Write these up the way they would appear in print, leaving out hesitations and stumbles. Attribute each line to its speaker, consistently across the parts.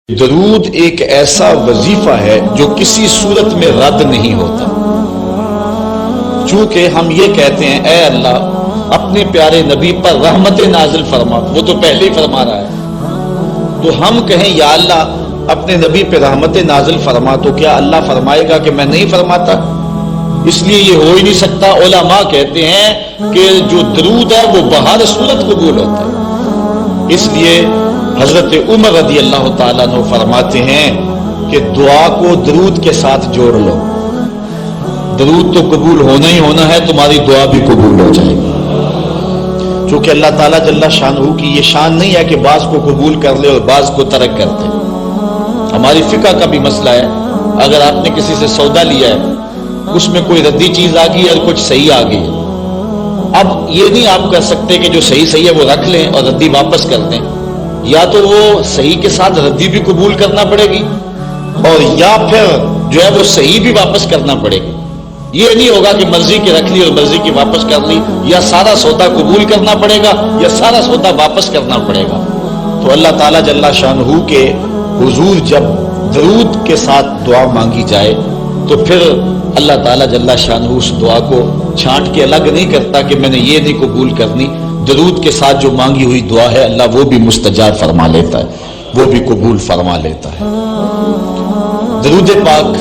Speaker 1: درود ایک ایسا وظیفہ ہے جو کسی صورت میں رد نہیں ہوتا، چونکہ ہم یہ کہتے ہیں اے اللہ اپنے پیارے نبی پر رحمت نازل فرما، وہ تو پہلے ہی فرما رہا ہے، تو ہم کہیں یا اللہ اپنے نبی پہ رحمت نازل فرما، تو کیا اللہ فرمائے گا کہ میں نہیں فرماتا؟ اس لیے یہ ہو ہی نہیں سکتا۔ علماء کہتے ہیں کہ جو درود ہے وہ بہر صورت قبول ہوتا ہے۔ اس لیے حضرت عمر رضی اللہ تعالیٰ عنہ فرماتے ہیں کہ دعا کو درود کے ساتھ جوڑ لو، درود تو قبول ہونا ہی ہونا ہے، تمہاری دعا بھی قبول ہو جائے گی، چونکہ اللہ تعالیٰ جل شانہ کی یہ شان نہیں ہے کہ بعض کو قبول کر لے اور بعض کو ترک کر دے۔ ہماری فقہ کا بھی مسئلہ ہے، اگر آپ نے کسی سے سودا لیا ہے، اس میں کوئی ردی چیز آ گئی اور کچھ صحیح آ گئی، اب یہ نہیں آپ کر سکتے کہ جو صحیح ہے وہ رکھ لیں اور ردی واپس کر دیں، یا تو وہ صحیح کے ساتھ ردی بھی قبول کرنا پڑے گی اور یا پھر جو ہے وہ صحیح بھی واپس کرنا پڑے گی۔ یہ نہیں ہوگا کہ مرضی کی رکھ لی اور مرضی کی واپس کر لی، یا سارا سودا قبول کرنا پڑے گا یا سارا سودا واپس کرنا پڑے گا۔ تو اللہ تعالیٰ جل شانہ کے حضور جب درود کے ساتھ دعا مانگی جائے تو پھر اللہ تعالیٰ جل شانہ اس دعا کو چھانٹ کے الگ نہیں کرتا کہ میں نے یہ نہیں قبول کرنی، درود کے ساتھ جو مانگی ہوئی دعا ہے اللہ وہ بھی مستجاب فرما لیتا ہے، وہ بھی قبول فرما لیتا ہے۔ درود پاک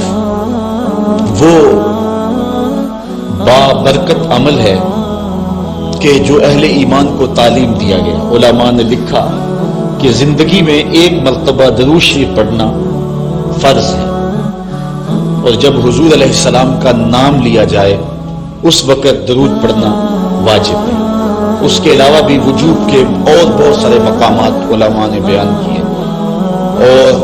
Speaker 1: وہ بابرکت عمل ہے کہ جو اہل ایمان کو تعلیم دیا گیا۔ علماء نے لکھا کہ زندگی میں ایک مرتبہ درود شریف پڑھنا فرض ہے، اور جب حضور علیہ السلام کا نام لیا جائے اس وقت درود پڑھنا واجب ہے۔ اس کے علاوہ بھی وجوب کے اور بہت سارے مقامات علماء نے بیان کیے، اور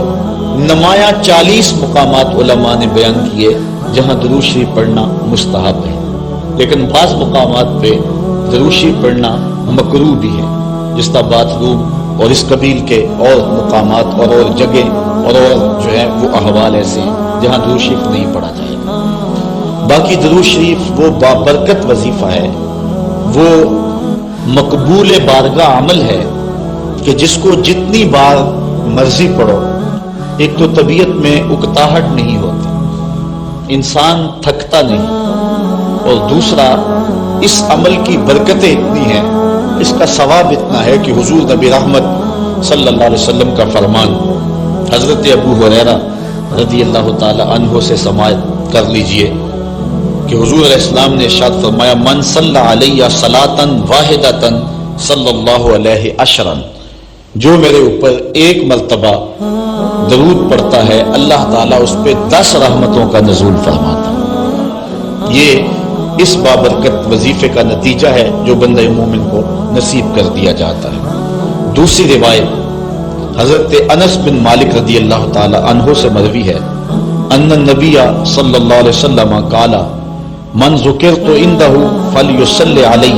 Speaker 1: نمایاں 40 مقامات علماء نے بیان کیے جہاں درود شریف پڑھنا مستحب ہے، لیکن بعض مقامات پہ درود شریف پڑھنا مکروہ بھی ہے، جس طرح باتھ روم اور اس قبیل کے اور مقامات اور جگہ اور جو ہے وہ احوال ایسے ہیں جہاں درود شریف نہیں پڑھا جائے گا۔ باقی درود شریف وہ بابرکت وظیفہ ہے، وہ مقبول بارگاہ عمل ہے کہ جس کو جتنی بار مرضی پڑھو، ایک تو طبیعت میں اکتاہٹ نہیں ہوتی، انسان تھکتا نہیں، اور دوسرا اس عمل کی برکتیں اتنی ہیں، اس کا ثواب اتنا ہے کہ حضور نبی رحمت صلی اللہ علیہ وسلم کا فرمان حضرت ابو ہریرہ رضی اللہ تعالی عنہ سے سماعت کر لیجئے کہ حضور علیہ السلام نے ارشاد فرمایا من صلی علیہ صلاۃ واحدۃ صلی اللہ علیہ عشرا، جو میرے اوپر ایک مرتبہ درود پڑھتا ہے اللہ تعالیٰ اس پہ 10 رحمتوں کا نزول فرماتا ہے۔ یہ اس بابرکت وظیفے کا نتیجہ ہے جو بندہ مومن کو نصیب کر دیا جاتا ہے۔ دوسری روایت حضرت انس بن مالک رضی اللہ تعالی عنہ سے مروی ہے ان النبی صلی اللہ علیہ وسلم قال من ذکرت عنده فلیصلی علی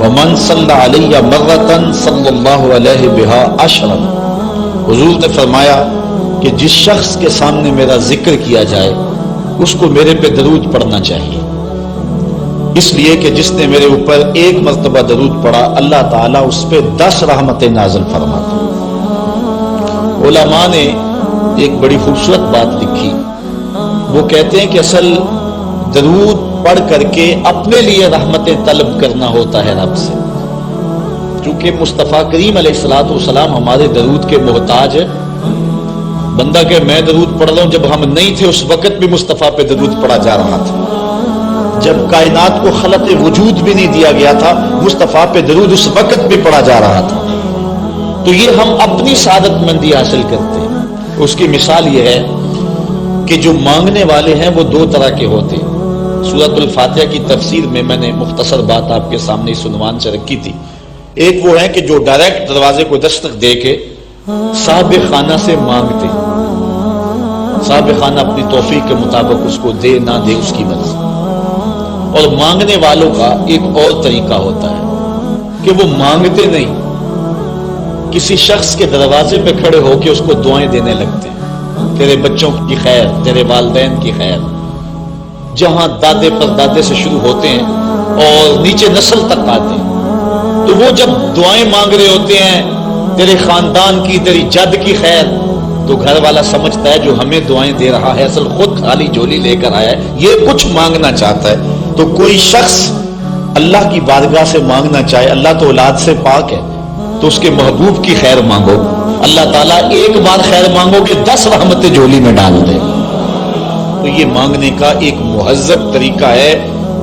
Speaker 1: ومن صلی علی مرۃ صلی اللہ علیہ بها عشرا۔ حضور نے فرمایا کہ جس شخص کے سامنے میرا ذکر کیا جائے اس کو میرے پہ درود پڑھنا چاہیے، اس لیے کہ جس نے میرے اوپر ایک مرتبہ درود پڑھا اللہ تعالیٰ اس پہ 10 رحمتیں نازل فرماتا۔ علماء نے ایک بڑی خوبصورت بات لکھی، وہ کہتے ہیں کہ اصل درود پڑھ کر کے اپنے لیے رحمتیں طلب کرنا ہوتا ہے رب سے، کیونکہ مصطفیٰ کریم علیہ الصلوۃ والسلام ہمارے درود کے محتاج ہے۔ بندہ کہ میں درود پڑھ رہا ہوں، جب ہم نہیں تھے اس وقت بھی مصطفیٰ پہ درود پڑھا جا رہا تھا، جب کائنات کو خلق وجود بھی نہیں دیا گیا تھا مصطفیٰ پہ درود اس وقت بھی پڑھا جا رہا تھا۔ تو یہ ہم اپنی سعادت مندی حاصل کرتے ہیں۔ اس کی مثال یہ ہے کہ جو مانگنے والے ہیں وہ 2 طرح کے ہوتے ہیں۔ سورۃ الفاتحہ کی تفسیر میں میں نے مختصر بات آپ کے سامنے اس عنوان سے رکھی تھی۔ ایک وہ ہے کہ جو ڈائریکٹ دروازے کو دستک دے کے صاحب خانہ سے مانگتے، صاحب خانہ اپنی توفیق کے مطابق اس کو دے نہ دے اس کی مرضی۔ اور مانگنے والوں کا ایک اور طریقہ ہوتا ہے کہ وہ مانگتے نہیں، کسی شخص کے دروازے پہ کھڑے ہو کے اس کو دعائیں دینے لگتے ہیں، تیرے بچوں کی خیر، تیرے والدین کی خیر، جہاں دادے پر دادے سے شروع ہوتے ہیں اور نیچے نسل تک آتے ہیں۔ تو وہ جب دعائیں مانگ رہے ہوتے ہیں تیرے خاندان کی، تیری جد کی خیر، تو گھر والا سمجھتا ہے جو ہمیں دعائیں دے رہا ہے اصل خود خالی جھولی لے کر آیا ہے، یہ کچھ مانگنا چاہتا ہے۔ تو کوئی شخص اللہ کی بارگاہ سے مانگنا چاہے، اللہ تو اولاد سے پاک ہے، تو اس کے محبوب کی خیر مانگو، اللہ تعالیٰ ایک بار خیر مانگو کہ 10 رحمتیں جھولی میں ڈال دے۔ تو یہ مانگنے کا ایک مہذب طریقہ ہے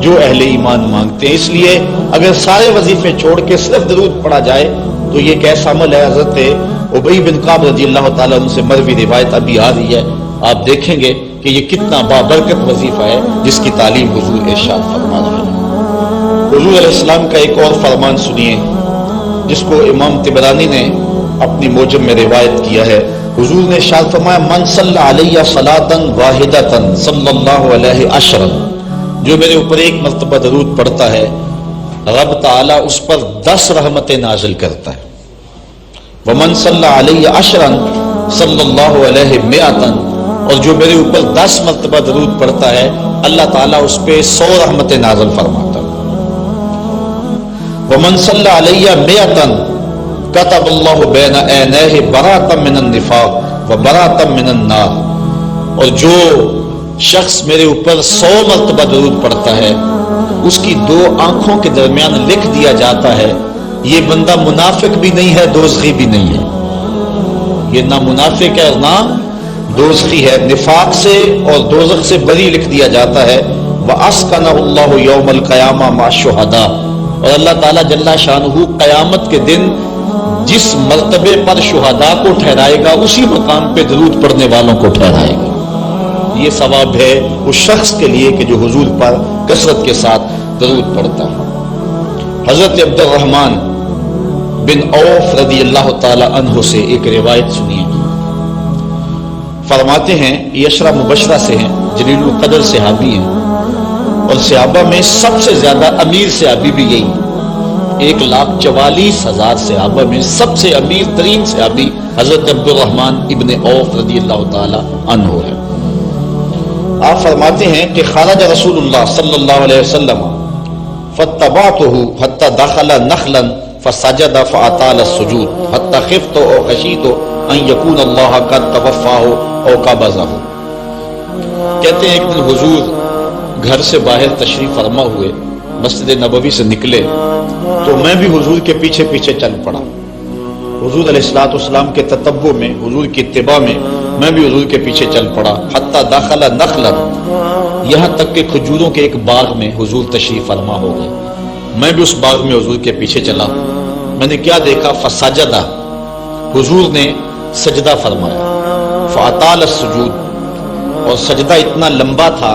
Speaker 1: جو اہل ایمان مانگتے ہیں۔ اس لیے اگر سارے وظیفے چھوڑ کے صرف درود پڑھا جائے تو یہ کیسا عمل ہے۔ حضرت ابی بن کعب رضی اللہ تعالیٰ عنہ سے مروی روایت ابھی آ رہی ہے، آپ دیکھیں گے کہ یہ کتنا بابرکت وظیفہ ہے جس کی تعلیم حضور ارشاد فرما رہے ہیں۔ حضور علیہ السلام کا ایک اور فرمان سنیے جس کو امام طبرانی نے اپنی موجم میں روایت کیا ہے۔ حضور نے ارشاد فرمایا من صلی علیہ صلاۃ واحدۃ صلی اللہ علیہ عشرا، جو میرے اوپر ایک مرتبہ درود پڑھتا ہے رب تعالیٰ اس پر 10 رحمتیں نازل کرتا ہے۔ ومن صلی علیہ عشرا صلی اللہ علیہ مئۃ، اور جو میرے اوپر 10 مرتبہ درود پڑھتا ہے اللہ تعالیٰ اس پہ 100 رحمتیں نازل فرماتا ہے۔ ومن صلی علیہ مئۃ کتب اللہ بین عینیہ براۃ من النفاق وبراۃ من النار، اور جو شخص میرے اوپر 100 مرتبہ درود پڑھتا ہے اس کی 2 آنکھوں کے درمیان لکھ دیا جاتا ہے یہ بندہ منافق بھی نہیں ہے دوزخی بھی نہیں ہے، یہ نہ منافق ہے اور نہ دوزخی ہے، نفاق سے اور دوزخ سے بری لکھ دیا جاتا ہے۔ وَأَسْكَنَهُ اللَّهُ يَوْمَ الْقِيَامَةِ مَعَ الشُّهَدَاءِ، اور اللہ تعالیٰ جل شانہ قیامت کے دن جس مرتبے پر شہداء کو ٹھہرائے گا اسی مقام پہ درود پڑھنے والوں کو ٹھہرائے گا۔ یہ ثواب ہے اس شخص کے لیے کہ جو حضور پر کثرت کے ساتھ درود پڑھتا ہے۔ حضرت عبد الرحمن بن عوف رضی اللہ تعالی عنہ سے ایک روایت سنیے، فرماتے ہیں یہ عشرہ مبشرہ سے ہیں، جلیل القدر صحابی ہیں، اور صحابہ میں سب سے زیادہ امیر صحابی بھی یہی، 1,44,000 صحابہ میں سب سے امیر ترین صحابی حضرت عبد الرحمن ابن عوف رضی اللہ تعالی عنہ ہے۔ آپ فرماتے ہیں کہ خرج رسول اللہ صلی اللہ علیہ وسلم فاتبعته حتى دخل نخلا فسجد فاطال السجود حتى خفت او خشیت ان يكون الله قد توفاه او قبضه۔ کہتے ہیں ایک دن حضور گھر سے باہر تشریف فرما ہوئے، مسجد نبوی سے نکلے تو میں بھی حضور کے پیچھے پیچھے چل پڑا، حضور علیہ الصلوۃ والسلام کے تتبع میں، حضور کی اتباع میں بھی حضور کے پیچھے چل پڑا۔ حتی داخل نخلا، یہاں تک کہ کھجوروں کے ایک باغ میں حضور تشریف فرما ہو گئے، میں بھی اس باغ میں حضور کے پیچھے چلا۔ میں نے کیا دیکھا؟ فسجدہ، حضور نے سجدہ فرمایا، فاطال السجود، اور سجدہ اتنا لمبا تھا،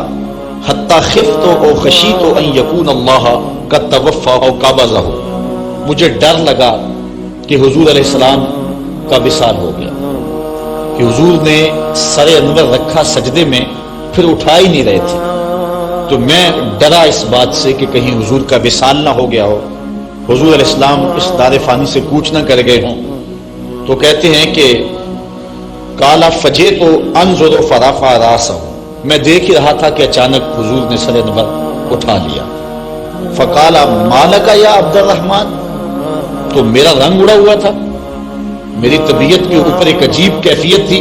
Speaker 1: حتی خفت او خشیت ان یکون اللہ قد توفی او قبضہ، مجھے ڈر لگا کہ حضور علیہ السلام کا وصال ہو گیا، کہ حضور نے سر انور رکھا سجدے میں پھر اٹھا ہی نہیں رہے تھے، تو میں ڈرا اس بات سے کہ کہیں حضور کا وصال نہ ہو گیا ہو، حضور علیہ السلام اس دار فانی سے کوچ نہ کر گئے ہوں۔ تو کہتے ہیں کہ کالا فجے تو انظر فرافع راسہ، میں دیکھ ہی رہا تھا کہ اچانک حضور نے سر انور اٹھا لیا۔ فقالا مالک یا عبد الرحمن، تو میرا رنگ اڑا ہوا تھا، میری طبیعت کے اوپر ایک عجیب کیفیت تھی۔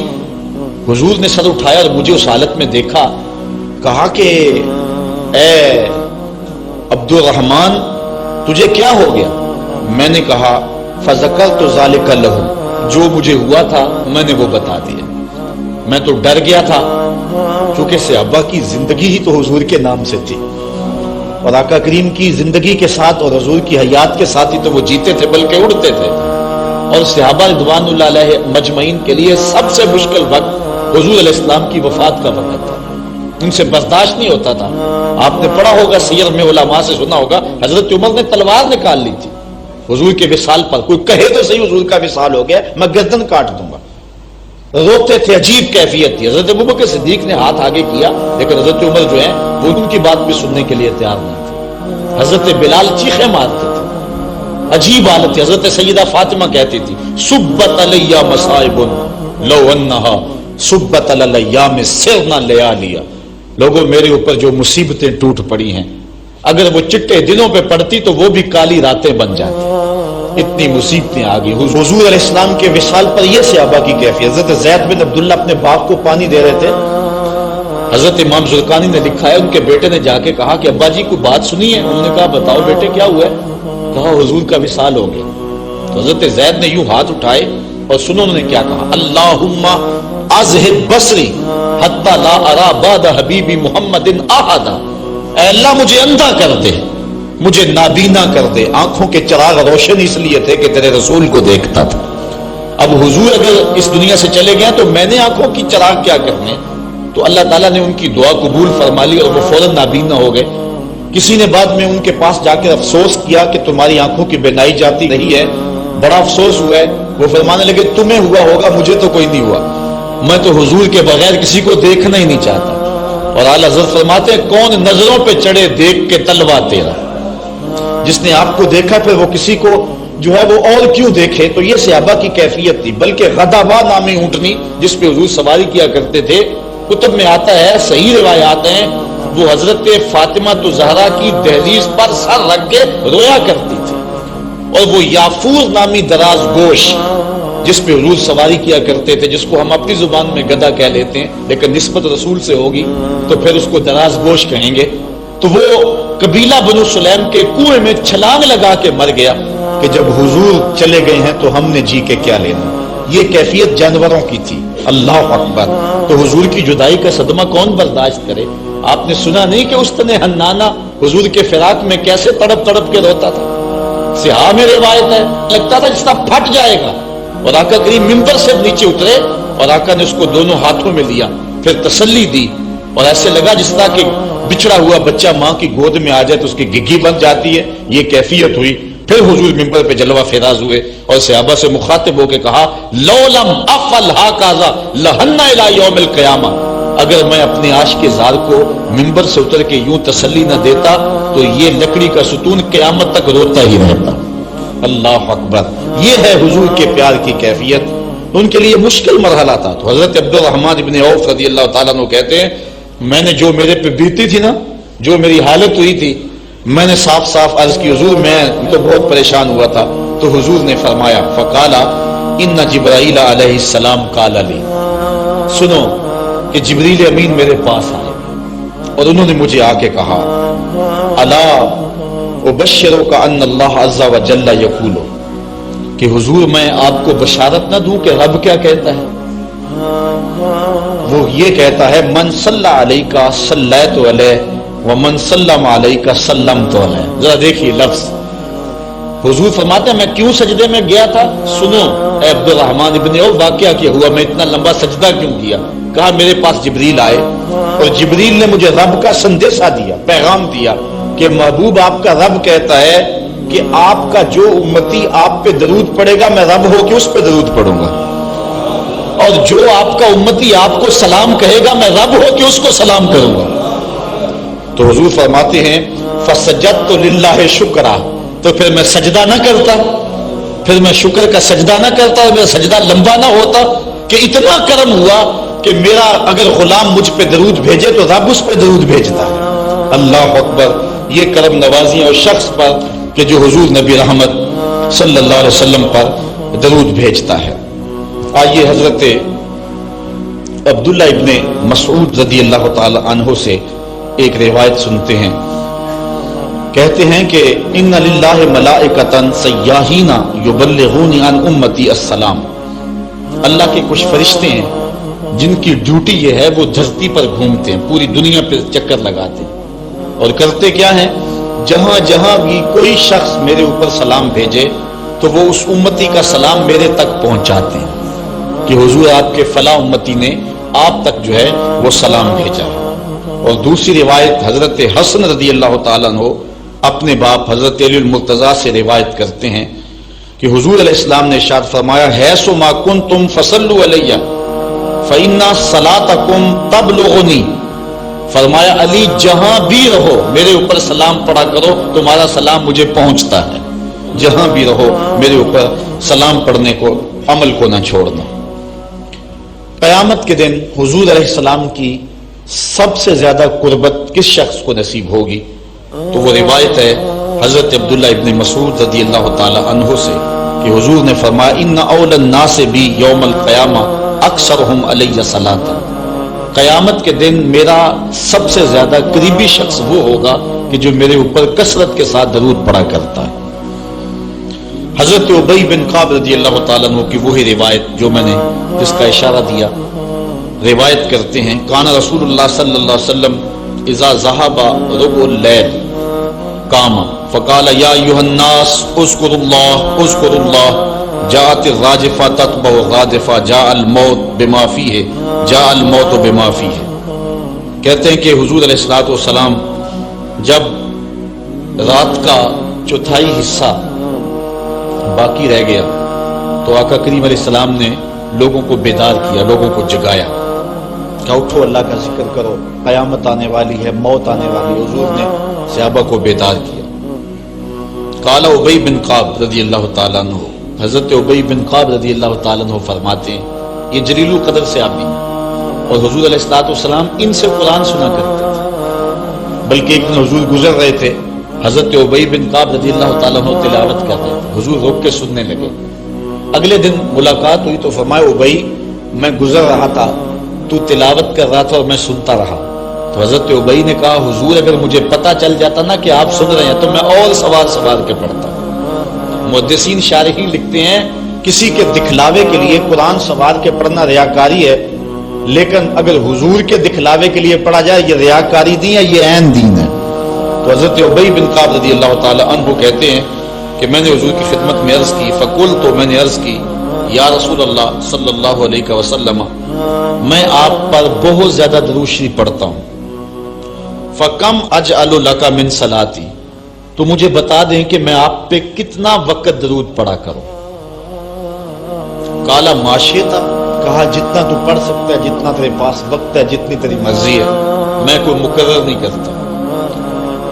Speaker 1: حضور نے سر اٹھایا اور مجھے اس حالت میں دیکھا، کہا کہ اے عبد الرحمن تجھے کیا ہو گیا؟ میں نے کہا فذکرت ذلک لہ، جو مجھے ہوا تھا میں نے وہ بتا دیا، میں تو ڈر گیا تھا، چونکہ صحابہ کی زندگی ہی تو حضور کے نام سے تھی، اور آقا کریم کی زندگی کے ساتھ اور حضور کی حیات کے ساتھ ہی تو وہ جیتے تھے بلکہ اڑتے تھے، اور صحابہ رضوان اللہ علیہ مجمعین کے لیے سب سے مشکل وقت حضور علیہ السلام کی وفات کا وقت تھا، ان سے برداشت نہیں ہوتا تھا۔ آپ نے پڑھا ہوگا سیر میں، علماء سے سنا ہوگا، حضرت عمر نے تلوار نکال لی تھی حضور کے وصال پر، کوئی کہے تو صحیح حضور کا وصال ہو گیا میں گردن کاٹ دوں گا، روتے تھے، عجیب کیفیت تھی۔ حضرت ابوبکر صدیق نے ہاتھ آگے کیا، لیکن حضرت عمر جو ہیں وہ ان کی بات بھی سننے کے لیے تیار نہیں تھے۔ حضرت بلال چیخیں مارتے تھے، عجیب حالت تھی۔ حضرت سیدہ فاطمہ کہتی تھی سبت علیہ مصائب لو انہا سبت علی الایام سرنا لیالیا، لوگوں میرے اوپر جو مصیبتیں ٹوٹ پڑی ہیں اگر وہ چٹے دنوں پہ پڑتی تو وہ بھی کالی راتیں بن جاتی۔ اتنی مصیبتیں آ گئی. حضور علیہ السلام کے وصال پر یہ صحابہ کی کیفیت. حضرت زید بن عبداللہ اپنے باپ کو پانی دے رہے تھے. حضرت امام زرقانی نے لکھا ہے ان کے بیٹے نے جا کے کہا کہ ابا جی کو بات سنی ہے. انہوں نے کہا بتاؤ بیٹے کیا ہوا ہے؟ کہا حضور کا وصال ہو گیا. تو حضرت زید نے یوں ہاتھ اٹھائے اور سنو انہوں نے کیا کہا, اللہم اذہب بصری حتی لا ارا بعد حبیبی محمد احدا. اے اللہ مجھے اندھا کر دے, مجھے نابینا کر دے. آنکھوں کے چراغ روشن اس لیے تھے کہ تیرے رسول کو دیکھتا تھا. اب حضور اگر اس دنیا سے چلے گئے تو میں نے آنکھوں کی چراغ کیا کرنے. تو اللہ تعالیٰ نے ان کی دعا قبول فرما لی اور وہ فوراً نابینا ہو گئے. کسی نے بعد میں ان کے پاس جا کے افسوس کیا کہ تمہاری آنکھوں کی بینائی جاتی نہیں ہے, بڑا افسوس ہوا ہے. وہ فرمانے لگے تمہیں ہوا ہوگا, مجھے تو کوئی نہیں ہوا, میں تو حضور کے بغیر کسی کو دیکھنا ہی نہیں چاہتا. اور اعلیٰ حضرت فرماتے ہیں کون نظروں پہ چڑھے دیکھ کے تلوا تیرا. جس نے آپ کو دیکھا پھر وہ کسی کو جو ہے وہ اور کیوں دیکھے. تو یہ صحابہ کی کیفیت تھی. بلکہ غدابہ نامی اونٹنی جس پہ حضور سواری کیا کرتے تھے, کتب میں آتا ہے, صحیح روایات ہیں, وہ حضرت فاطمہ تو زہرا کی دہلیز پر سر رکھ کے رویا کرتی تھی. اور وہ یافور نامی دراز گوش جس پہ حضور سواری کیا کرتے تھے, جس کو ہم اپنی زبان میں گدھا کہہ لیتے ہیں لیکن نسبت رسول سے ہوگی تو پھر اس کو دراز گوش کہیں گے. تو وہ قبیلہ بنو سلیم کے کنویں میں چھلانگ لگا کے مر گیا کہ جب حضور چلے گئے ہیں تو ہم نے جی کے کیا لینا. یہ کیفیت جانوروں کی تھی. اللہ اکبر. تو حضور کی جدائی کا صدمہ کون برداشت کرے. آپ نے سنا نہیں کہ اس نے حنانہ حضور کے فراق میں کیسے تڑپ تڑپ کے روتا تھا. صحاح میں روایت ہے, لگتا تھا جس طرح پھٹ جائے گا. اور آقا کریم ممبر سے نیچے اترے اور آقا نے اس کو دونوں ہاتھوں میں لیا, پھر تسلی دی, اور ایسے لگا جس طرح کہ بچڑا ہوا بچہ ماں کی گود میں آ جائے تو اس کی گگی بن جاتی ہے. یہ کیفیت ہوئی. پھر حضور ممبر پہ جلوہ فراز ہوئے اور صحابہ سے مخاطب ہو کے کہا لو لم افعل ھذا لھن الی یوم القیامہ. اگر میں اپنے عاشق زار کو ممبر سے اتر کے یوں تسلی نہ دیتا تو یہ لکڑی کا ستون قیامت تک روتا ہی رہتا. اللہ اکبر. یہ ہے حضور کے پیار کی کیفیت. ان کے لیے مشکل مرحلہ تھا. تو حضرت عبد الرحمن ابن عوف رضی اللہ تعالیٰ عنہ کہتے ہیں میں نے جو میرے پہ بیتی تھی نا, جو میری حالت ہوئی تھی, میں نے صاف صاف عرض کی حضور میں تو بہت پریشان ہوا تھا. تو حضور نے فرمایا فقالا ان جبرائیل علیہ السلام قال لی, سنو کہ جبریل امین میرے پاس آئے اور انہوں نے مجھے آ کے کہا الا ابشرک ان اللہ عز وجل یقول, کہ حضور میں آپ کو بشارت نہ دوں کہ رب کیا کہتا ہے. وہ یہ کہتا ہے من صلی علیک صلیت علیہ ومن سلم علیک سلمت علیہ. ذرا دیکھیے لفظ. حضور فرماتے ہیں میں کیوں سجدے میں گیا تھا. سنو اے عبد الرحمن ابن عوف واقعہ کیا ہوا, میں اتنا لمبا سجدہ کیوں کیا. کہا میرے پاس جبریل آئے اور جبریل نے مجھے رب کا سندیشہ دیا, پیغام دیا کہ محبوب آپ کا رب کہتا ہے کہ آپ کا جو امتی آپ پہ درود پڑے گا میں رب ہو کے اس پہ درود پڑھوں گا, اور جو آپ کا امتی آپ کو سلام کہے گا میں رب ہو کے اس کو سلام کروں گا. تو حضور فرماتے ہیں فسجدت للہ شکرا, تو پھر میں سجدہ نہ کرتا, پھر میں شکر کا سجدہ نہ کرتا, اور میرا سجدہ لمبا نہ ہوتا کہ اتنا کرم ہوا کہ میرا اگر غلام مجھ پہ درود بھیجے تو رب اس پہ درود بھیجتا ہے. اللہ اکبر. یہ کرم نوازیاں اور شخص پر کہ جو حضور نبی رحمت صلی اللہ علیہ وسلم پر درود بھیجتا ہے. آئیے حضرت عبداللہ ابن مسعود رضی اللہ تعالی عنہ سے ایک روایت سنتے ہیں. کہتے ہیں کہ ان للہ ملائکۃ سیاحین یبلغون عن امتی السلام. اللہ کے کچھ فرشتے ہیں جن کی ڈیوٹی یہ ہے وہ دھرتی پر گھومتے ہیں, پوری دنیا پہ چکر لگاتے ہیں, اور کرتے کیا ہیں جہاں جہاں بھی کوئی شخص میرے اوپر سلام بھیجے تو وہ اس امتی کا سلام میرے تک پہنچاتے ہیں کہ حضور آپ کے فلاں امتی نے آپ تک جو ہے وہ سلام بھیجا. اور دوسری روایت حضرت حسن رضی اللہ تعالیٰ عنہ اپنے باپ حضرت علی المرتضیٰ سے روایت کرتے ہیں کہ حضور علیہ السلام نے ارشاد فرمایا حیث ما کنتم فصلوا علیہ فإن صلاتکم تبلغنی. فرمایا علی جہاں بھی رہو میرے اوپر سلام پڑھا کرو, تمہارا سلام مجھے پہنچتا ہے. جہاں بھی رہو میرے اوپر سلام پڑھنے کو عمل کو نہ چھوڑنا. قیامت کے دن حضور علیہ السلام کی سب سے زیادہ قربت کس شخص کو نصیب ہوگی؟ تو وہ روایت ہے حضرت عبداللہ ابن مسعود رضی اللہ تعالی عنہ سے کہ حضور نے فرمایا ان اول الناس بی یوم القیامہ اکثرہم علی صلاۃ، قیامت کے دن میرا سب سے زیادہ قریبی شخص وہ ہوگا کہ جو میرے اوپر کثرت کے ساتھ درود پڑھا کرتا ہے۔ حضرت ابی بن کعب رضی اللہ تعالیٰ عنہ کی وہی روایت جو میں نے جس کا اشارہ دیا، روایت کرتے ہیں کان رسول اللہ صلی اللہ علیہ وسلم اذا ذهب ربع اللیل قام فقال یا ایھا الناس اذکروا اللہ جاءت الراجفہ تتبع الرادفہ جاء الموت بما فیہ جاء الموت بما فیہ۔ کہتے ہیں کہ حضور علیہ الصلوۃ والسلام جب رات کا چوتھائی حصہ باقی رہ گیا تو آقا کریم علیہ السلام نے لوگوں کو بیدار کیا، لوگوں کو جگایا کہ اٹھو اللہ کا ذکر کرو، قیامت آنے والی ہے، موت آنے والی ہے۔ حضور نے صحابہ کو بیدار کیا۔ قال ابی بن کعب رضی اللہ تعالیٰ عنہ، حضرت ابی بن کعب رضی اللہ تعالیٰ عنہ فرماتے ہیں یہ جلیل القدر سے آدمی اور حضور علیہ الصلوۃ والسلام ان سے قرآن سنا کرتے تھے، بلکہ ایک دن حضور گزر رہے تھے، حضرت ابی بن کعب رضی اللہ تعالیٰ عنہ تلاوت کر رہے تھے، حضور رک کے سننے لگے۔ اگلے دن ملاقات ہوئی تو فرمایا ابی میں گزر رہا تھا، تو تلاوت کر رہا تھا اور میں سنتا رہا۔ تو حضرت ابی نے کہا حضور اگر مجھے پتہ چل جاتا نا کہ آپ سن رہے ہیں تو میں اور سوار کے پڑھتا۔ محدثین شارحین لکھتے ہیں کسی کے دکھلاوے کے لیے قرآن سوار کے پڑھنا ریاکاری ہے، لیکن اگر حضور کے دکھلاوے کے لیے پڑھا جائے یہ ریاکاری نہیں ہے، یہ عین دین ہے۔ تو حضرت ابی بن کعب رضی اللہ تعالی عنہ کہتے ہیں کہ میں نے حضور کی خدمت میں عرض کی فقلت، تو میں نے عرض کی یا رسول اللہ صلی اللہ علیہ وسلم میں آپ پر بہت زیادہ درود شریف پڑھتا ہوں، فکم اجعل لک من صلاتی، تو مجھے بتا دیں کہ میں آپ پہ کتنا وقت درود پڑھا کروں۔ قال ما شئت، کہا جتنا تو پڑھ سکتا ہے، جتنا تیرے پاس وقت ہے، جتنی تیری مرضی ہے، میں کوئی مقرر نہیں کرتا۔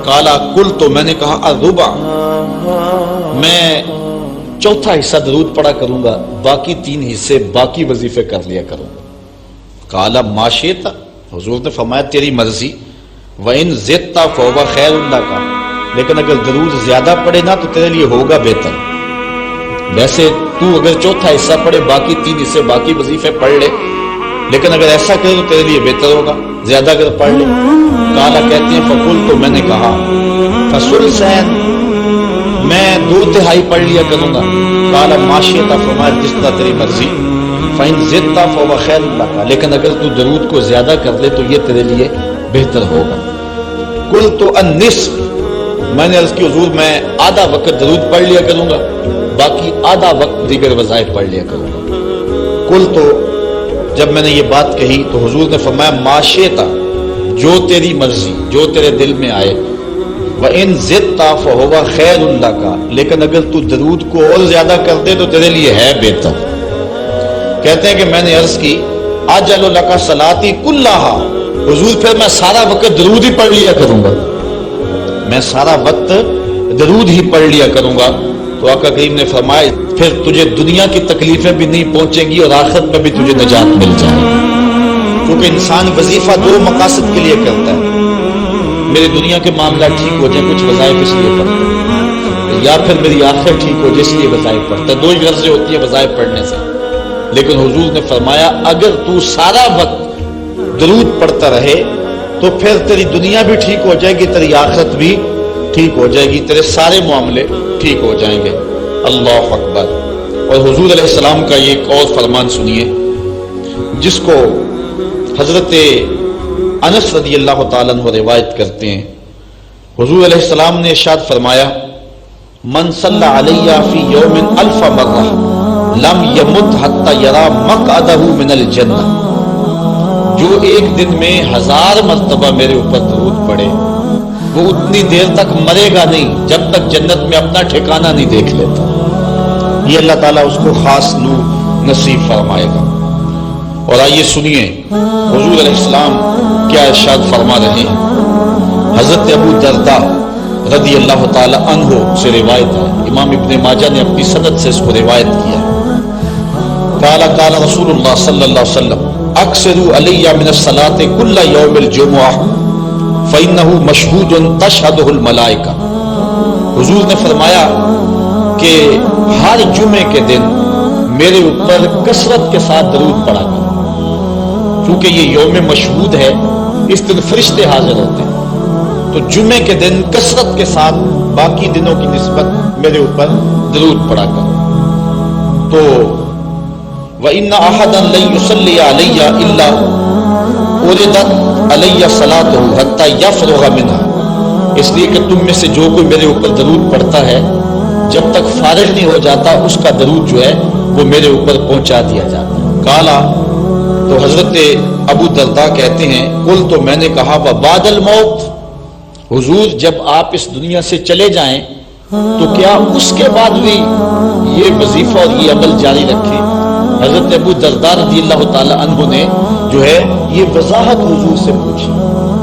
Speaker 1: قال قلت، تو میں نے کہا الربع، میں چوتھا حصہ درود پڑھا کروں گا، باقی 3 حصے باقی وظیفے کر لیا کروں گا۔ قال ما شئت، حضور نے فرمایا تیری مرضی، وَإِن زِدْتَ فَهُوَ خَيْرٌ لَكَ، لیکن اگر درود زیادہ پڑھے نا تو تیرے لیے ہوگا بہتر۔ ویسے تو اگر چوتھا حصہ پڑھے باقی 3 حصے باقی وظیفے پڑھ لے، لیکن اگر ایسا کرے تو تیرے لیے بہتر ہوگا، زیادہ اگر پڑھ لے۔ قال کہتے ہیں فقلت، تو میں نے کہا فثلثین، میں 2/3 پڑھ لیا کروں گا۔ قال ما شئت، فرمایا جس طرح تیری مرضی، فَإِن زِدْتَ فَهُوَ خَيْرٌ لَكَ، لیکن اگر تو درود کو زیادہ کر لے تو یہ تیرے لیے بہتر ہوگا۔ قلت النصف، میں نے عرض کی حضور میں آدھا وقت درود پڑھ لیا کروں گا، باقی آدھا وقت دیگر وظائف پڑھ لیا کروں گا۔ قلت، جب میں نے یہ بات کہی تو حضور نے فرمایا ما شئت، جو تیری مرضی، جو تیرے دل میں آئے، وَإِن زِدْتَ فَهُوَ خَيْرٌ لَكَ، لیکن اگر تو درود کو اور زیادہ کر دے تو تیرے لیے ہے بہتر۔ کہتے ہیں کہ میں نے عرض کی اجعل لک صلاتی کلھا، حضور پھر میں سارا وقت درود ہی پڑھ لیا کروں گا، میں سارا وقت درود ہی پڑھ لیا کروں گا۔ تو آقا کریم نے فرمایا پھر تجھے دنیا کی تکلیفیں بھی نہیں پہنچیں گی اور آخرت میں بھی تجھے نجات مل جائے گی، کیونکہ انسان وظیفہ 2 مقاصد کے لیے کرتا ہے، میری دنیا کے معاملات ٹھیک ہو جائیں، کچھ وظائف اس لیے پڑھتا ہے، یا پھر میری آخرت ٹھیک ہو جائے اس لیے وظائف پڑھتا ہے۔ 2 ہی غرضیں ہوتی ہیں وظائف پڑھنے سے، لیکن حضور نے فرمایا اگر تو سارا وقت درود پڑھتا رہے تو پھر تیری دنیا بھی ٹھیک ہو جائے گی، تیری آخرت بھی ٹھیک ہو جائے گی، تیرے سارے معاملے ٹھیک ہو جائیں گے۔ اللہ اکبر۔ اور حضور علیہ السلام کا یہ ایک اور فرمان سنیے جس کو حضرت انس رضی اللہ تعالیٰ عنہ روایت کرتے ہیں، حضور علیہ السلام نے ارشاد فرمایا من صلی علیہ فی یوم 1000 مرہ لم یمت حتی یری مقعدہ من الجنہ، جو ایک دن میں 1000 مرتبہ میرے اوپر درود پڑے وہ اتنی دیر تک مرے گا نہیں جب تک جنت میں اپنا ٹھکانہ نہیں دیکھ لیتا۔ یہ اللہ تعالیٰ اس کو خاص نور نصیب فرمائے گا۔ اور آئیے سنیے حضور علیہ السلام کیا ارشاد فرما رہے ہیں۔ حضرت ابو درداء رضی اللہ تعالی عنہ سے روایت ہے، امام ابن ماجہ نے اپنی سند سے اس کو روایت کیا۔ قال قال رسول اللہ صلی اللہ علیہ وسلم اکثروا علی من الصلاۃ کل یوم الجمعہ فإنه مشہود تشہدہ الملائکہ، حضور نے فرمایا کہ ہر جمعے کے دن میرے اوپر کثرت کے ساتھ درود پڑھا کرو، کیونکہ یہ یوم مشہود ہے، اس دن فرشتے حاضر ہوتے ہیں، تو جمعے کے دن کثرت کے ساتھ باقی دنوں کی نسبت میرے اوپر درود پڑھا کرو۔ تو وَإِنَّ أَحَدًا لَن يُصَلِّيَ عَلَيَّ إِلَّا أُرِدَتْ عَلَيَّ صَلَاتُهُ حَتَّى يَفْرُغَ مِنْهَا، اس لیے کہ تم میں سے جو کوئی میرے اوپر درود پڑھتا ہے جب تک فارغ نہیں ہو جاتا اس کا درود جو ہے وہ میرے اوپر پہنچا دیا جاتا ہے۔ کالا، تو حضرت ابو درداء کہتے ہیں قل، تو میں نے کہا وبعد الموت، حضور جب آپ اس دنیا سے چلے جائیں تو کیا اس کے بعد بھی یہ وظیفہ اور یہ عمل جاری رکھیں؟ حضرت ابو درداء رضی اللہ تعالی عنہ نے جو ہے یہ وضاحت حضور سے پوچھی،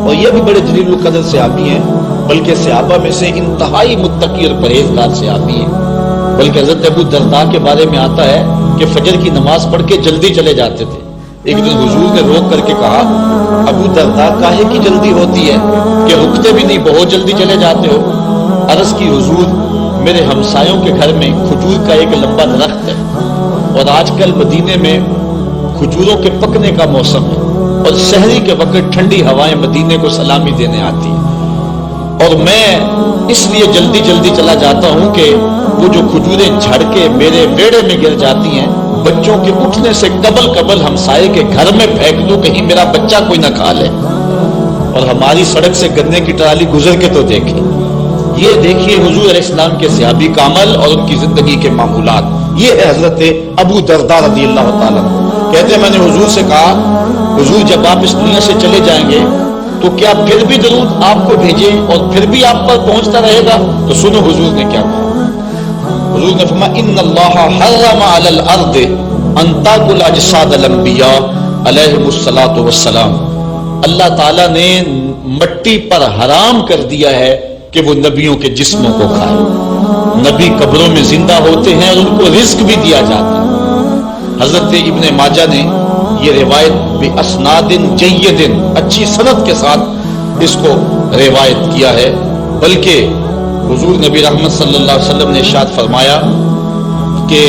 Speaker 1: اور یہ بھی بڑے جلیل القدر صحابی ہیں، بلکہ صحابہ میں سے انتہائی متقی اور پرہیزگار صحابی ہیں۔ بلکہ حضرت ابو درداء کے بارے میں آتا ہے کہ فجر کی نماز پڑھ کے جلدی چلے جاتے تھے۔ ایک دن حضور نے روک کر کے کہا ابو درداء کاہے کی جلدی ہوتی ہے کہ رکتے بھی نہیں، بہت جلدی چلے جاتے ہو؟ عرض کی حضور میرے ہمسایوں کے گھر میں کھجور کا ایک لمبا درخت ہے، اور آج کل مدینے میں کھجوروں کے پکنے کا موسم ہے، اور سحری کے وقت ٹھنڈی ہوائیں مدینے کو سلامی دینے آتی ہیں، اور میں اس لیے جلدی جلدی چلا جاتا ہوں کہ وہ جو کھجوریں جھڑ کے میرے بیڑے میں گر جاتی ہیں، بچوں کے اٹھنے سے قبل ہمسائے کے گھر میں پھینک دوں، کہیں میرا بچہ کوئی نہ کھا لے۔ اور ہماری سڑک سے گنے کی ٹرالی گزر کے تو دیکھیں، یہ دیکھیے حضور علیہ السلام کے صحابی کا عمل اور ان کی زندگی کے معمولات۔ یہ ہے حضرت ابو درداء رضی اللہ تعالیٰ کہتے ہیں میں نے حضور سے کہا حضور جب آپ اس دنیا سے چلے جائیں گے تو کیا پھر بھی درود آپ کو بھیجیں اور پھر بھی آپ پر پہنچتا رہے گا؟ تو سنو حضور نے کیا کہا۔ حضور نے فرمایا ان اللہ حرم علی الارض ان تاکل اجساد الانبیاء علیہم الصلاۃ والسلام، اللہ تعالیٰ نے مٹی پر حرام کر دیا ہے کہ وہ نبیوں کے جسموں کو کھائے۔ نبی قبروں میں زندہ ہوتے ہیں اور ان کو رزق بھی دیا جاتا ہے۔ حضرت ابن ماجہ نے یہ روایت باسناد جید، اچھی سند کے ساتھ اس کو روایت کیا ہے، بلکہ حضور نبی رحمت صلی اللہ علیہ وسلم نے ارشاد فرمایا کہ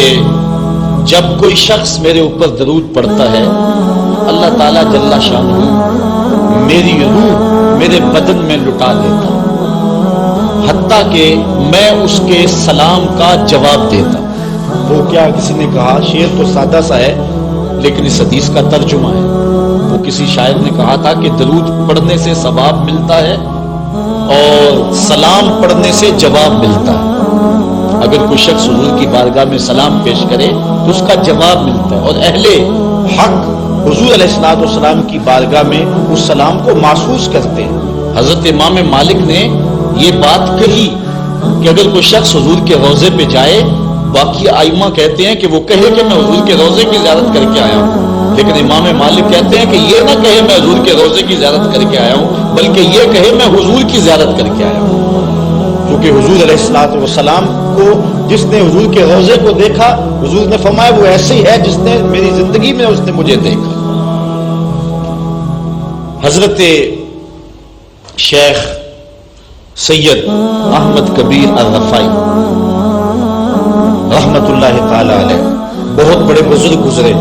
Speaker 1: جب کوئی شخص میرے اوپر درود پڑھتا ہے اللہ تعالیٰ جل شانہ میری روح میرے بدن میں لٹا دیتا ہے، حتیٰ کہ میں اس کے سلام کا جواب دیتا ہوں۔ وہ کیا کسی نے کہا، شعر تو سادہ سا ہے لیکن اس حدیث کا ترجمہ ہے۔ وہ کسی شاعر نے کہا تھا کہ درود پڑھنے سے ثواب ملتا ہے اور سلام پڑھنے سے جواب ملتا ہے۔ اگر کوئی شخص حضور کی بارگاہ میں سلام پیش کرے تو اس کا جواب ملتا ہے، اور اہل حق حضور علیہ السلام کی بارگاہ میں اس سلام کو محسوس کرتے ہیں۔ حضرت امام مالک نے یہ بات کہی کہ اگر کوئی شخص حضور کے روضے پہ جائے، باقی ائمہ کہتے ہیں کہ وہ کہے کہ میں حضور کے روضے کی زیارت کر کے آیا ہوں، لیکن امام مالک کہتے ہیں کہ یہ نہ کہے میں حضور کے روضے کی زیارت کر کے آیا ہوں، بلکہ یہ کہے میں حضور کی زیارت کر کے آیا ہوں، کیونکہ حضور علیہ السلام کو جس نے حضور کے روضے کو دیکھا، حضور نے فرمایا وہ ایسے ہی ہے جس نے میری زندگی میں اس نے مجھے دیکھا۔ حضرت شیخ سید احمد کبیر الرفائی رحمت اللہ تعالی علیہ بہت بڑے بزرگ گزرے،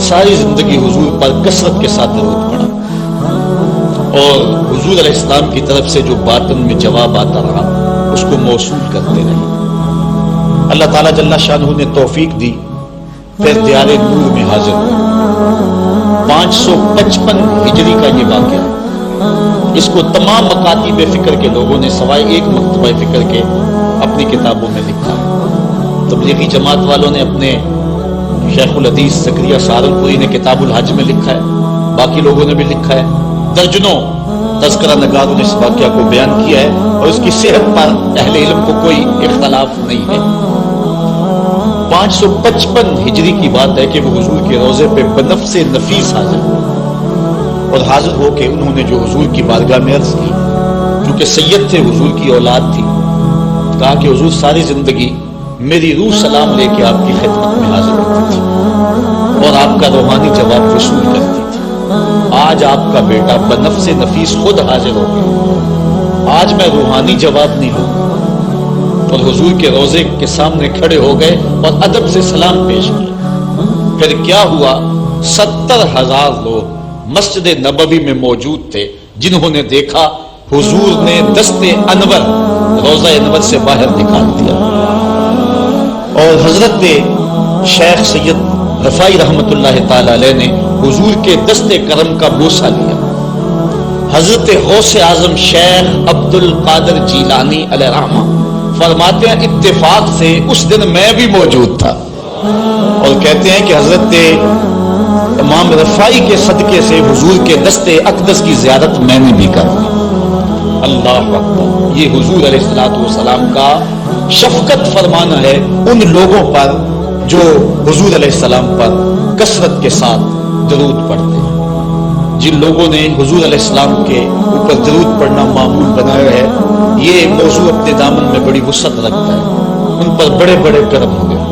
Speaker 1: ساری زندگی حضور پر کثرت کے ساتھ درود پڑھا، اور حضور علیہ السلام کی طرف سے جو باطن میں جواب آتا رہا اس کو موصول کرتے رہے۔ اللہ تعالیٰ جل شانہ نے توفیق دی، پھر دیار نور میں حاضر ہوئے۔ 555 ہجری کا یہ واقعہ، اس کو تمام مکاتب فکر کے لوگوں نے سوائے ایک مکتبہ فکر کے اپنی کتابوں میں لکھا ہے۔ تبلیغی جماعت والوں نے اپنے شیخ الحدیث زکریا سہارنپوری نے کتاب الحج میں لکھا ہے، باقی لوگوں نے بھی لکھا ہے، درجنوں تذکرہ نگاروں نے اس واقعہ کو بیان کیا ہے، اور اس کی صحت پر اہل علم کو کوئی اختلاف نہیں ہے۔ 555 ہجری کی بات ہے کہ وہ حضور کے روضے پہ بنفس نفیس حاضر ہوئے، اور حاضر ہو کے انہوں نے جو حضور کی بارگاہ میں عرض کی، چونکہ سید تھے، حضور کی اولاد تھی، کہا کہ حضور ساری زندگی میری روح سلام لے کے آپ کی خدمت میں حاضر ہوتی تھی اور آپ کا روحانی جواب وصول کرتی تھی، آج آپ کا بیٹا بنفس نفیس خود حاضر ہو گیا، آج میں روحانی جواب نہیں لوں، اور حضور کے روزے کے سامنے کھڑے ہو گئے اور ادب سے سلام پیش کیا۔ پھر کیا ہوا، 70,000 لوگ مسجد نبوی میں موجود تھے جنہوں نے دیکھا حضور نے دست انور روزہ انور سے باہر نکال دیا، اور حضرت شیخ سید رفاعی رحمت اللہ تعالی علیہ نے حضور کے دست کرم کا بوسہ لیا۔ حضرت غوث اعظم شیخ عبد القادر جیلانی علیہ رحمہ فرماتے ہیں اتفاق سے اس دن میں بھی موجود تھا، اور کہتے ہیں کہ حضرت امام رفاعی کے صدقے سے حضور کے دست اقدس کی زیارت میں نے بھی کر دی۔ اللہ اکبر، یہ حضور علیہ الصلوۃ والسلام کا شفقت فرمانا ہے ان لوگوں پر جو حضور علیہ السلام پر کثرت کے ساتھ درود پڑھتے ہیں۔ جن لوگوں نے حضور علیہ السلام کے اوپر درود پڑھنا معمول بنایا ہے، یہ موضوع اپنے دامن میں بڑی وسعت رکھتا ہے، ان پر بڑے بڑے کرم ہو گئے۔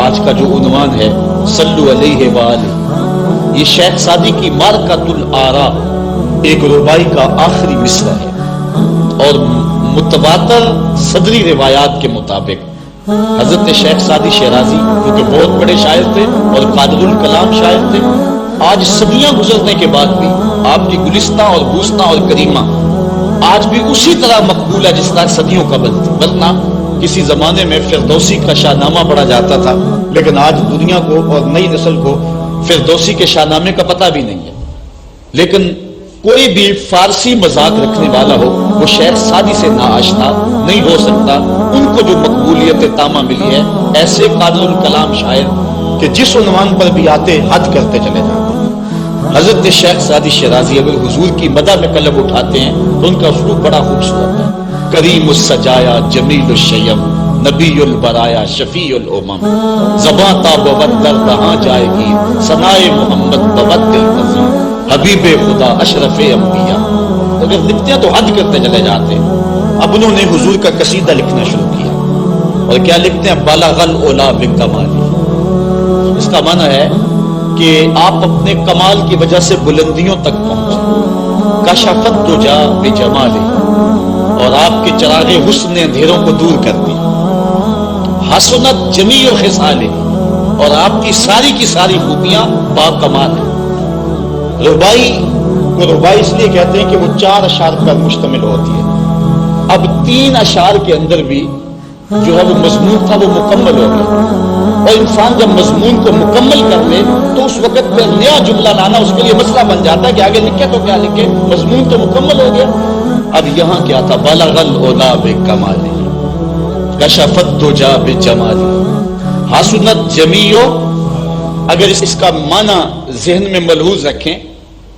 Speaker 1: آج کا جو عنوان ہے صلو علیہ وآلہ، یہ شیخ سعدی کی مارکۃ الآراء ایک ربائی کا آخری مصرع ہے، اور متواتر صدری روایات کے مطابق حضرت شیخ سعدی شیرازی جو کہ بہت بڑے شاعر تھے اور قادر الکلام شاعر تھے، آج صدیاں گزرنے کے بعد بھی آپ کی گلستہ اور بوستہ اور کریمہ آج بھی اسی طرح مقبول ہے جس طرح صدیوں قبل تھی، ورنہ کسی زمانے میں فردوسی کا شاہ نامہ پڑھا جاتا تھا، لیکن آج دنیا کو اور نئی نسل کو فردوسی کے شاہ نامے کا پتہ بھی نہیں ہے۔ لیکن کوئی بھی فارسی مذاق رکھنے والا ہو وہ شیخ سعدی سے ناآشنا نہیں ہو سکتا۔ ان کو جو مقبولیت تامہ ملی ہے، ایسے قادر الکلام شاعر کہ جس عنوان پر بھی آتے حد کرتے چلے جاتے۔ حضرت شیخ سعدی شیرازی اگر حضور کی مدح میں قلم اٹھاتے ہیں تو ان کا اسلوب بڑا خوبصورت ہے۔ کریم السجایا جمیل الشیم نبی البرایا شفیع الامم، زباں تا بود در دہاں جائے گی ثنائے محمد بود دل قضیم، حبیب خدا اشرف انبیاء۔ اگر لکھتے ہیں تو حد کرتے چلے جاتے ہیں۔ اب انہوں نے حضور کا قصیدہ لکھنا شروع کیا، اور کیا لکھتے ہیں، بالغ العلا بکمالی۔ اس کا معنی ہے کہ آپ اپنے کمال کی وجہ سے بلندیوں تک پہنچے، کشفت دجا بجمالہ، اور آپ کے چراغ حسن نے اندھیروں کو دور کر دی، حسنت جمیع خصالہ، اور آپ کی ساری خوبیاں با کمال ہیں۔ ربائی کو ربائی اس لیے کہتے ہیں کہ وہ 4 اشعار پر مشتمل ہوتی ہے۔ اب 3 اشعار کے اندر بھی جو ہے وہ مضمون تھا وہ مکمل ہو گیا، اور انسان جب مضمون کو مکمل کر لے تو اس وقت پھر نیا جملہ لانا اس کے لیے مسئلہ بن جاتا ہے کہ آگے لکھے تو کیا لکھے، مضمون تو مکمل ہو گیا۔ اب یہاں کیا تھا، بالغ العلا بکمالہ کشفت دجا بجمالہ حسنت جمیع۔ اگر اس کا معنی ذہن میں ملحوظ رکھیں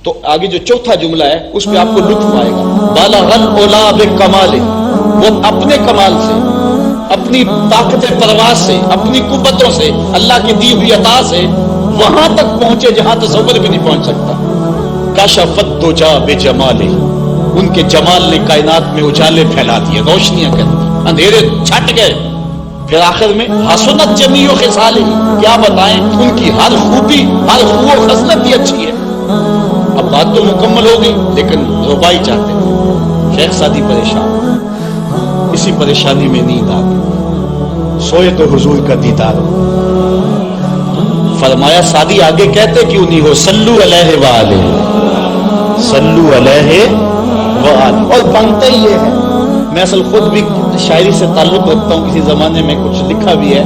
Speaker 1: تو آگے جو چوتھا جملہ ہے اس پہ آپ کو لطف آئے گا۔ بالغ العلا بکمالہ، وہ اپنے کمال سے، اپنی طاقت پرواز سے، اپنی قوتوں سے، اللہ کی دی ہوئی عطا سے وہاں تک پہنچے جہاں تصور بھی نہیں پہنچ سکتا۔ کشفت دجا بجمالہ، ان کے جمال نے کائنات میں اجالے پھیلا دیے، روشنیاں کر دی، اندھیرے چھٹ گئے۔ پھر آخر میں حسنت جمیع خصالہ، کیا بتائیں ان کی ہر خوبی، ہر خو و خصلت ہی اچھی ہے۔ اب بات تو مکمل ہو گئی، لیکن ربائی چاہتے ہیں۔ شیخ سعدی پریشان، اسی پریشانی میں نیند آ گئی، سوئے تو حضور کا دیدار ہو۔ فرمایا سعدی آگے کہتے کیوں نہیں ہو، صلو علیہ وآلہ، صلو علیہ وآلہ، اور بنتا ہی یہ ہے۔ میں اصل خود بھی شاعری سے تعلق رکھتا ہوں، کسی زمانے میں کچھ لکھا بھی ہے،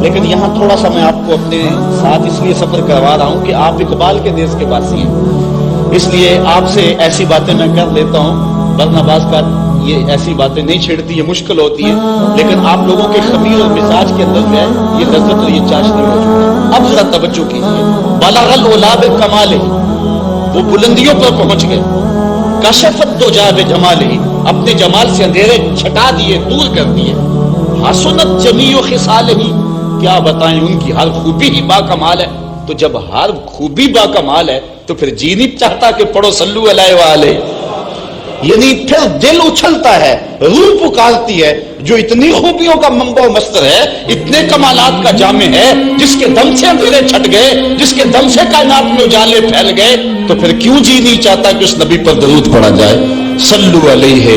Speaker 1: لیکن یہاں تھوڑا سا میں آپ کو اپنے ساتھ اس لیے سفر کروا رہا ہوں کہ آپ اقبال کے دیس کے باسی ہیں، اس لیے آپ سے ایسی باتیں میں کر لیتا ہوں، ورنہ بعض کا یہ ایسی باتیں نہیں چھیڑتی، یہ مشکل ہوتی ہے، لیکن آپ لوگوں کے خمیر اور مزاج کے اندر جو ہے یہ لذت اور یہ چاشنی موجود ہے۔ اب ذرا توجہ کیجیے، بالغ العلا بکمالہ، وہ بلندیوں پر پہنچ گئے، کشفت دجا بجمالہ، اپنے جمال سے اندھیرے چھٹا دیے، دور کر دیے، حسنت جمیع خصالہ، کیا بتائیں ان کی ہر خوبی ہی با کمال ہے۔ تو جب ہر خوبی با کمال ہے تو پھر جی نہیں چاہتا کہ پڑھو صلو علیہ وآلہ، یعنی پھر دل اچھلتا ہے، روح پکارتی ہے، جو اتنی خوبیوں کا منبع و مصدر ہے، اتنے کمالات کا جامع ہے، جس کے دم سے اندھیرے چھٹ گئے، جس کے دم سے کائنات میں اجالے پھیل گئے، تو پھر کیوں جی نہیں چاہتا کہ اس نبی پر درود پڑھا جائے۔ صلو علیہ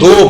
Speaker 1: 2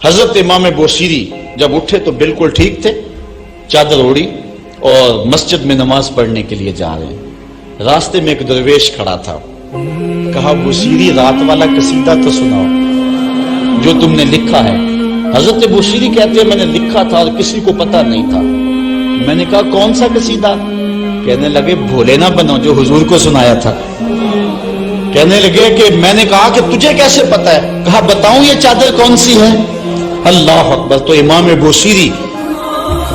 Speaker 1: حضرت امام بوصیری جب اٹھے تو بالکل ٹھیک تھے، چادر اوڑی اور مسجد میں نماز پڑھنے کے لیے جا رہے ہیں۔ راستے میں ایک درویش کھڑا تھا، کہا بوصیری رات والا قصیدہ تو سناؤ جو تم نے لکھا ہے۔ حضرت بوصیری کہتے ہیں میں نے لکھا تھا اور کسی کو پتا نہیں تھا۔ میں نے کہا کون سا قصیدہ؟ کہنے لگے بھولے نہ بنو جو حضور کو سنایا تھا۔ کہنے لگے کہ میں نے کہا کہ تجھے کیسے پتا ہے؟ کہا بتاؤں یہ چادر کون سی ہے؟ اللہ اکبر! تو امام بوصیری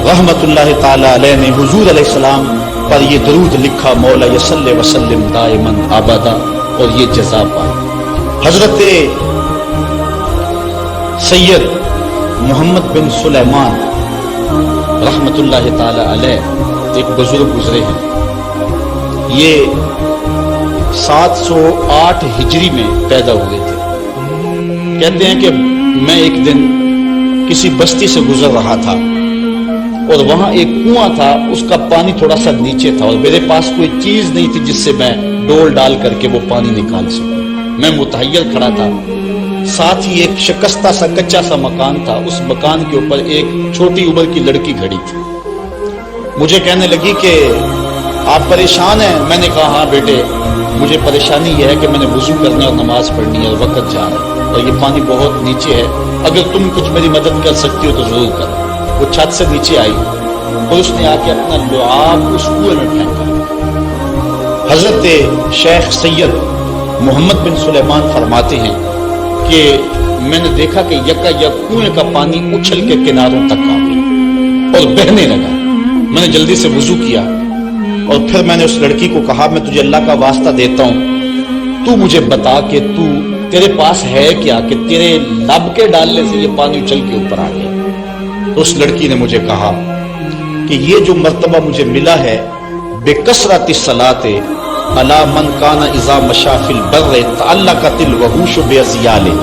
Speaker 1: رحمت اللہ تعالی علیہ نے حضور علیہ السلام پر یہ درود لکھا، مولا یصلی وسلم دائما ابدا، اور یہ جزا پائی۔ حضرت سید محمد بن سلیمان رحمت اللہ تعالی علیہ ایک بزرگ گزرے ہیں، یہ 708 ہجری میں پیدا ہوئے تھے۔ کہتے ہیں کہ میں ایک دن کسی بستی سے گزر رہا تھا اور وہاں ایک کنواں تھا، اس کا پانی تھوڑا سا نیچے تھا اور میرے پاس کوئی چیز نہیں تھی جس سے میں ڈول ڈال کر کے وہ پانی نکال سکوں۔ میں متحیر کھڑا تھا، ساتھ ہی ایک شکستہ سا کچا سا مکان تھا، اس مکان کے اوپر ایک چھوٹی عمر کی لڑکی کھڑی تھی۔ مجھے کہنے لگی کہ آپ پریشان ہیں؟ میں نے کہا ہاں بیٹے، مجھے پریشانی یہ ہے کہ میں نے وضو کرنا اور نماز پڑھنی ہے اور وقت جا رہا ہے اور یہ پانی بہت نیچے ہے، اگر تم کچھ میری مدد کر سکتی ہو تو ضرور کرو۔ وہ چھت سے نیچے آئی اور اس نے آ کے اپنا لعاب اس کنویں میں پھینکا۔ حضرت شیخ سید محمد بن سلیمان فرماتے ہیں کہ میں نے دیکھا کہ یکا یک کنویں کا پانی اچھل کے کناروں تک آ گیا اور بہنے لگا۔ میں نے جلدی سے وضو کیا اور پھر میں نے اس لڑکی کو کہا میں تجھے اللہ کا واسطہ دیتا ہوں، تو مجھے بتا کہ تیرے پاس ہے کیا کہ تیرے لب کے ڈالنے سے یہ پانی اچھل کے اوپر آ گیا۔ تو اس لڑکی نے مجھے کہا کہ یہ جو مرتبہ مجھے ملا ہے بکثرت الصلاۃ علی من کان اذا مشى فی البر تعلقت الوحوش باذیالہ،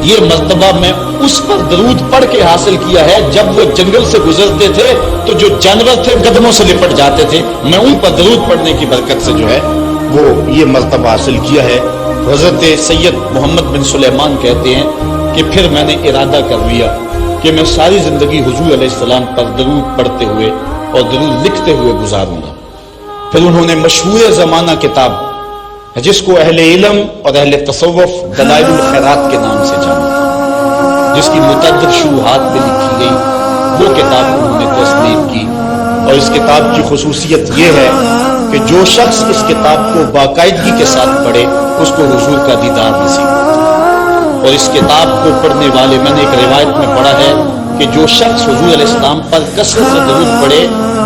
Speaker 1: یہ مرتبہ میں اس پر درود پڑھ کے حاصل کیا ہے جب وہ جنگل سے گزرتے تھے تو جو جانور تھے قدموں سے لپٹ جاتے تھے، میں ان پر درود پڑھنے کی برکت سے جو ہے وہ یہ مرتبہ حاصل کیا ہے۔ حضرت سید محمد بن سلیمان کہتے ہیں کہ پھر میں نے ارادہ کر لیا کہ میں ساری زندگی حضور علیہ السلام پر درود پڑھتے ہوئے اور درود لکھتے ہوئے گزاروں گا۔ پھر انہوں نے مشہور زمانہ کتاب جس کو اہل علم اور اہل تصوف دلائل الخیرات کے نام سے جانا، جس کی متعدد شروحات میں لکھی گئی، وہ کتاب انہوں نے تصنیف کی۔ اور اس کتاب کی خصوصیت یہ ہے کہ جو شخص اس کتاب کو باقاعدگی کے ساتھ پڑھے اس کو حضور کا دیدار نصیب ہوتا ہے۔ اور اس کتاب کو پڑھنے والے، میں نے ایک روایت میں پڑھا ہے کہ جو شخص حضور علیہ السلام پر کثرت سے درود پڑھے،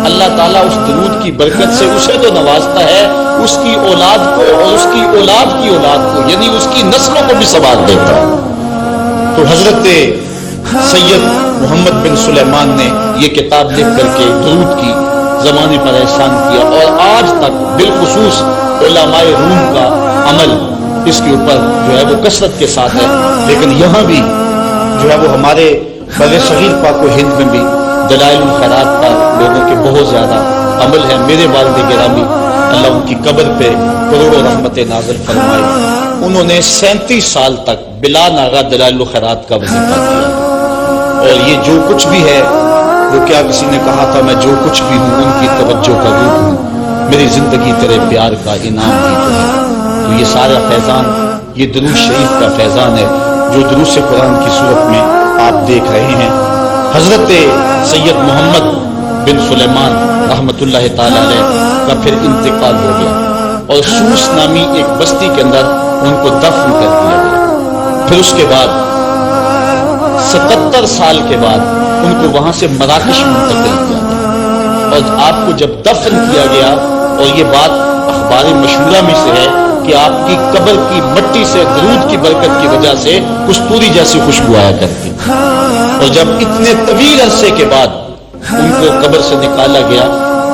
Speaker 1: اللہ تعالیٰ اس درود کی برکت سے اسے تو نوازتا ہے، اس کی اولاد کو اور اس کی اولاد کی اولاد کو، یعنی اس کی نسلوں کو بھی ثواب دیتا ہے۔ تو حضرت سید محمد بن سلیمان نے یہ کتاب لکھ کر کے درود کی زمانے پر احسان کیا، اور آج تک بالخصوص علماء روم کا عمل اس کے اوپر جو ہے وہ کثرت کے ساتھ ہے۔ لیکن یہاں بھی جو ہے وہ ہمارے بر صغیر پاک و ہند میں بھی دلائل الخیرات پر لوگوں کے بہت زیادہ عمل ہے۔ میرے والد گرامی اللہ ان کی قبر پہ کروڑوں رحمت نازل فرمائے، انہوں نے 37 سال تک بلا ناغہ دلائل الخیرات کا وظیفہ کیا، اور یہ جو کچھ بھی ہے وہ کیا کسی نے کہا تھا میں جو کچھ بھی ہوں ان کی توجہ کا روح ہوں، میری زندگی تیرے پیار کا انعام بھی تو ہے۔ تو یہ سارا فیضان یہ درود شریف کا فیضان ہے جو دروس قرآن کی صورت میں آپ دیکھ رہے ہیں۔ حضرت سید محمد بن سلیمان رحمت اللہ تعالی علیہ کا پھر انتقال ہو گیا اور سوس نامی ایک بستی کے اندر ان کو دفن کر دیا گیا۔ پھر اس کے بعد 77 سال کے بعد ان کو وہاں سے مراکش منتقل کیا گیا، اور آپ کو جب دفن کیا گیا، اور یہ بات اخبار مشہورہ میں سے ہے کہ آپ کی قبر کی مٹی سے درود کی برکت کی وجہ سے کستوری جیسی خوشبو آیا کرتی، اور جب اتنے طویل عرصے کے بعد ان کو قبر سے نکالا گیا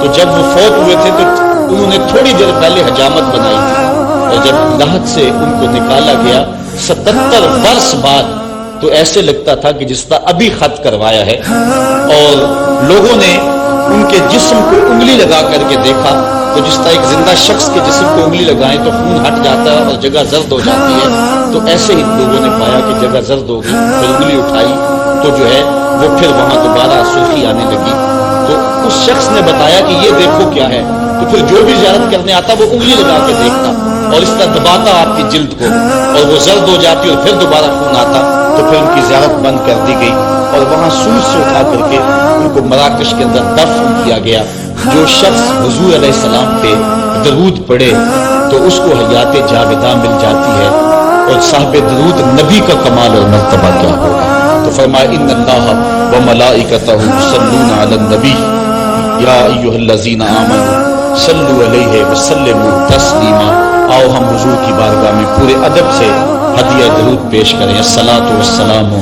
Speaker 1: تو جب وہ فوت ہوئے تھے تو انہوں نے تھوڑی دیر پہلے حجامت بنائی تھی، اور جب لحد سے ان کو نکالا گیا 77 برس بعد تو ایسے لگتا تھا کہ جس طرح ابھی خط کروایا ہے، اور لوگوں نے ان کے جسم کو انگلی لگا کر کے دیکھا تو جس طرح ایک زندہ شخص کے جسم کو انگلی لگائیں تو خون ہٹ جاتا ہے اور جگہ زرد ہو جاتی ہے، تو ایسے ہی لوگوں نے پایا کہ جگہ زرد ہو گئی، پھر انگلی اٹھائی تو جو ہے وہ پھر وہاں دوبارہ سرخی آنے لگی۔ تو اس شخص نے بتایا کہ یہ دیکھو کیا ہے، تو پھر جو بھی زیارت کرنے آتا وہ انگلی لگا کے دیکھتا اور اس طرح دباتا آپ کی جلد کو، اور وہ زرد ہو جاتی اور پھر دوبارہ خون آتا، تو پھر ان کی زیارت بند کر دی گئی اور وہاں سور سے اٹھا کر کے ان کو مراکش کے اندر دفن کیا گیا۔ جو شخص حضور علیہ السلام پہ درود پڑھے تو اس کو حیات جاوداں مل جاتی ہے، اور صاحب درود نبی کا کمال اور مرتبہ کیا ہوگا۔ تو فرمایا ان اللہ وملائکتہ یصلون علی النبی یا ایھا الذین آمنوا صلوا علیہ وسلموا تسلیما۔ آؤ ہم حضور کی بارگاہ میں پورے ادب سے ہدیہ درود پیش کریں۔ الصلاۃ والسلام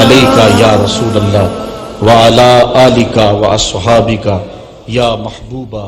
Speaker 1: علیک یا رسول اللہ وعلی آلک واصحابک یا محبوبہ